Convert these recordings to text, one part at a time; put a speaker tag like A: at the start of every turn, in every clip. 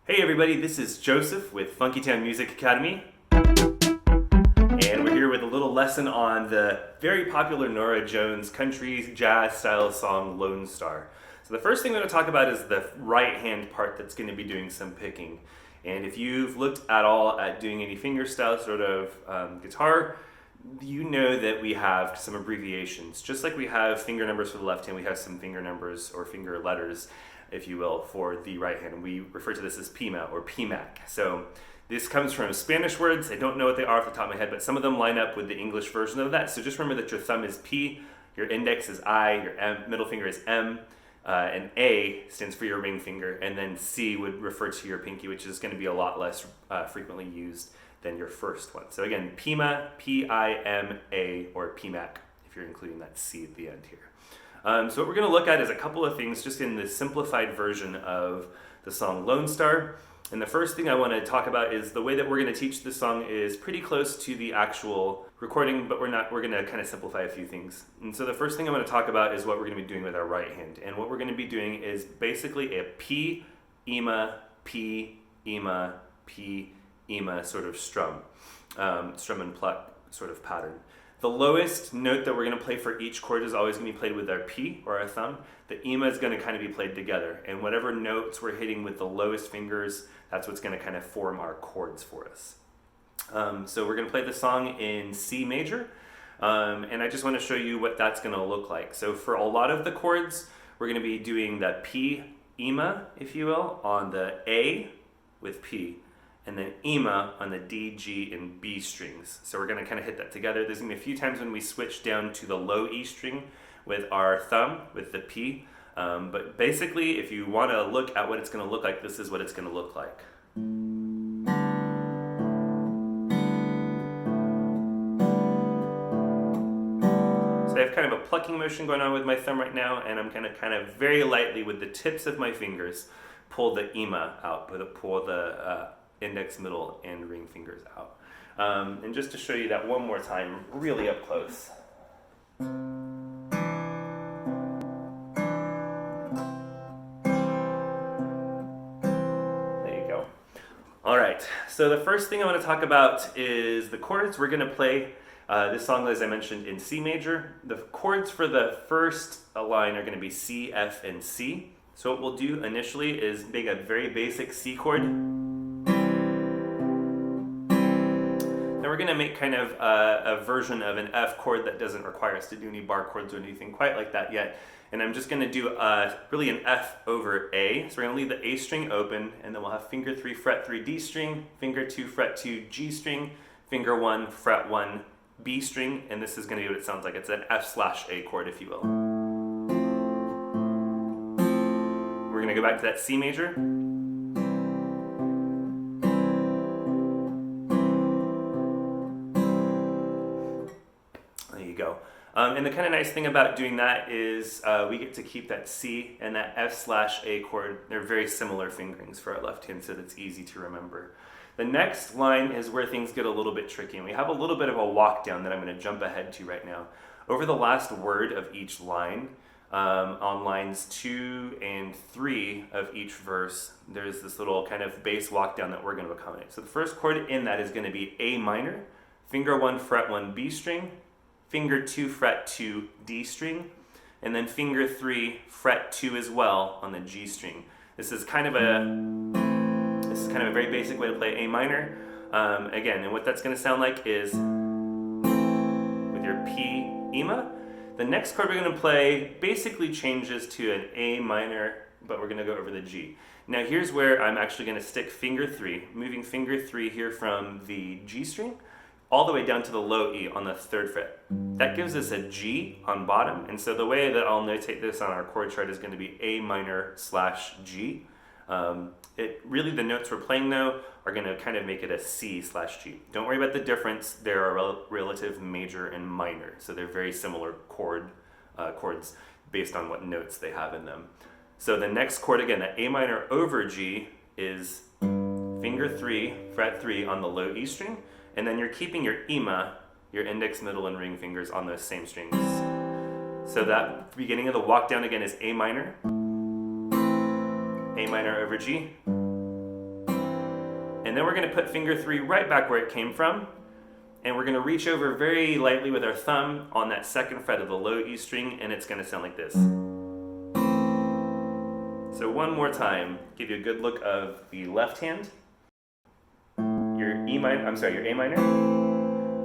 A: Hey everybody, this is Joseph with Funkytown Music Academy, and we're here with a little lesson on the very popular Norah Jones country jazz style song Lonestar. So the first thing we're going to talk about is the right hand part that's going to be doing some picking. And if you've looked at all at doing any fingerstyle sort of guitar, you know that we have some abbreviations. Just like we have finger numbers for the left hand, we have some finger numbers or finger letters, if you will, for the right hand. We refer to this as PIMA or PMAC. So this comes from Spanish words. I don't know what they are off the top of my head, but some of them line up with the English version of that. So just remember that your thumb is P, your index is I, your middle finger is M, and A stands for your ring finger, and then C would refer to your pinky, which is going to be a lot less frequently used than your first one. So again, PIMA, P-I-M-A, or PMAC, if you're including that C at the end here. So what we're going to look at is a couple of things just in the simplified version of the song Lonestar. And the first thing I want to talk about is the way that we're going to teach this song is pretty close to the actual recording, but we're going to kind of simplify a few things. And so the first thing I want to talk about is what we're going to be doing with our right hand. And what we're going to be doing is basically a P, Ema, P, Ema, P, Ema sort of strum and pluck sort of pattern. The lowest note that we're going to play for each chord is always going to be played with our P or our thumb. The Ema is going to kind of be played together, and whatever notes we're hitting with the lowest fingers, that's what's going to kind of form our chords for us. So we're going to play the song in C major, and I just want to show you what that's going to look like. So for a lot of the chords, we're going to be doing the P, Ema, if you will, on the A with P, and then Ema on the D, G, and B strings. So we're going to kind of hit that together. There's going to be a few times when we switch down to the low E string with our thumb, with the P. But basically, if you want to look at what it's going to look like, this is what it's going to look like. So I have kind of a plucking motion going on with my thumb right now, and I'm going to kind of very lightly with the tips of my fingers pull the Ema out, pull the index, middle, and ring fingers out. And just to show you that one more time, really up close. There you go. All right, so the first thing I want to talk about is the chords. We're going to play this song, as I mentioned, in C major. The chords for the first line are going to be C, F, and C. So what we'll do initially is make a very basic C chord. Then we're going to make kind of a version of an F chord that doesn't require us to do any bar chords or anything quite like that yet. And I'm just going to do really an F over A. So we're going to leave the A string open, and then we'll have finger 3, fret 3, D string, finger 2, fret 2, G string, finger 1, fret 1, B string, and this is going to be what it sounds like. It's an F/A chord, if you will. We're going to go back to that C major. There you go. And the kind of nice thing about doing that is we get to keep that C and that F/A chord. They're very similar fingerings for our left hand, so that's easy to remember. The next line is where things get a little bit tricky, and we have a little bit of a walk down that I'm going to jump ahead to right now. Over the last word of each line, on lines 2 and 3 of each verse, there's this little kind of bass walk down that we're going to accommodate. So the first chord in that is going to be A minor, finger 1, fret 1, B string, finger 2, fret 2, D string, and then finger 3, fret 2 as well on the G string. This is kind of a very basic way to play A minor. Again, and what that's going to sound like is with your P, Ema. The next chord we're going to play basically changes to an A minor, but we're going to go over the G. Now here's where I'm actually going to stick finger 3, moving finger 3 here from the G string all the way down to the low E on the 3rd fret. That gives us a G on bottom, and so the way that I'll notate this on our chord chart is going to be A minor/G. Really the notes we're playing though are going to kind of make it a C/G. Don't worry about the difference. There are relative major and minor, so they're very similar chords based on what notes they have in them. So the next chord, again, that A minor over G, is finger 3, fret 3 on the low E string, and then you're keeping your Ema, your index, middle, and ring fingers on those same strings. So that beginning of the walk down again is A minor over G, And then we're going to put finger 3 right back where it came from, and we're going to reach over very lightly with our thumb on that 2nd fret of the low E string, and it's going to sound like this. So one more time, give you a good look of the left hand. Your A minor.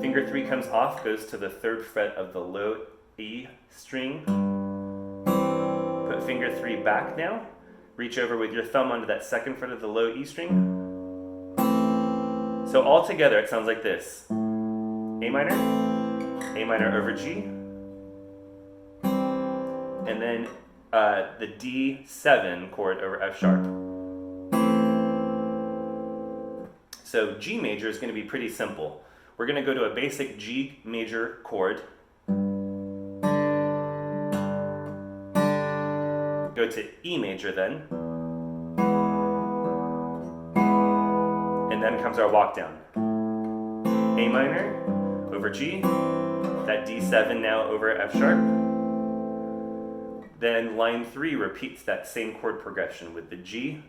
A: Finger 3 comes off, goes to the 3rd fret of the low E string. Put finger 3 back now. Reach over with your thumb onto that 2nd fret of the low E string. So all together it sounds like this. A minor over G, and then the D7 chord over F sharp. So G major is going to be pretty simple. We're going to go to a basic G major chord, go to E major then, and then comes our walk down. A minor over G, that D7 now over F sharp. Then line 3 repeats that same chord progression with the G,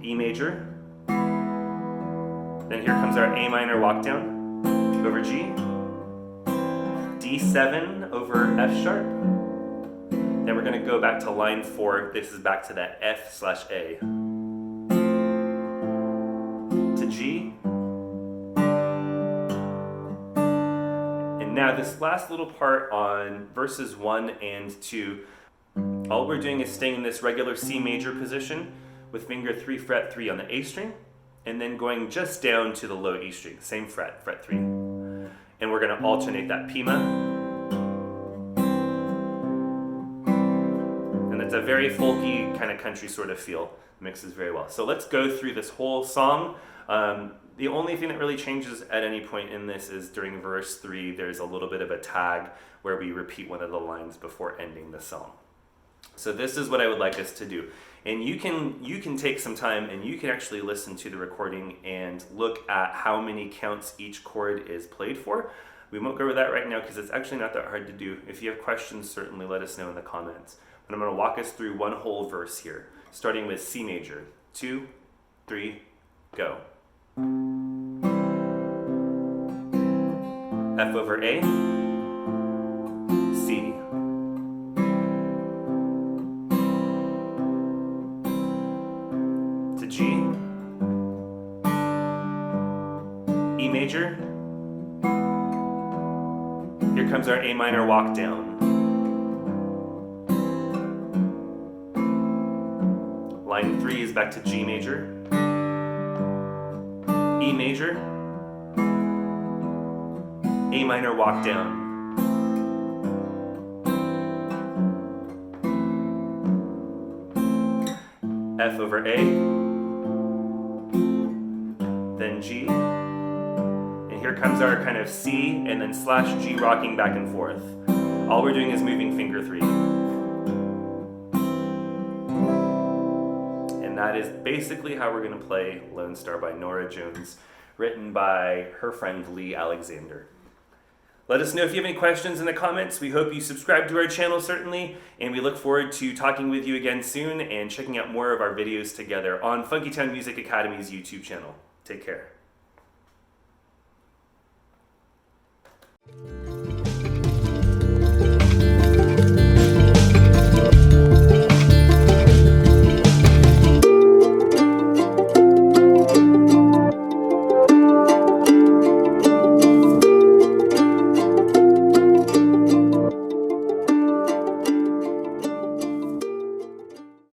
A: E major, then here comes our A minor walk down over G, D7 over F sharp. Then we're going to go back to line 4. This is back to that F/A. To G. And now this last little part on verses 1 and 2, all we're doing is staying in this regular C major position with finger 3 fret 3 on the A string, and then going just down to the low E string, same fret, fret 3. And we're going to alternate that Pima. And it's a very folky kind of country sort of feel. Mixes very well. So let's go through this whole song. The only thing that really changes at any point in this is during verse 3, there's a little bit of a tag where we repeat one of the lines before ending the song. So this is what I would like us to do. And you can take some time and you can actually listen to the recording and look at how many counts each chord is played for. We won't go over that right now because it's actually not that hard to do. If you have questions, certainly let us know in the comments. But I'm going to walk us through one whole verse here, starting with C major. 2, 3, go. F over A, C. To G, E major. Here comes our A minor walk down. Line 3 is back to G major, E major, A minor walk down. F over A, then G, and here comes our kind of C and then / G rocking back and forth. All we're doing is moving finger 3. And that is basically how we're going to play Lonestar by Norah Jones, written by her friend Lee Alexander. Let us know if you have any questions in the comments. We hope you subscribe to our channel, certainly, and we look forward to talking with you again soon and checking out more of our videos together on Funkytown Music Academy's YouTube channel. Take care.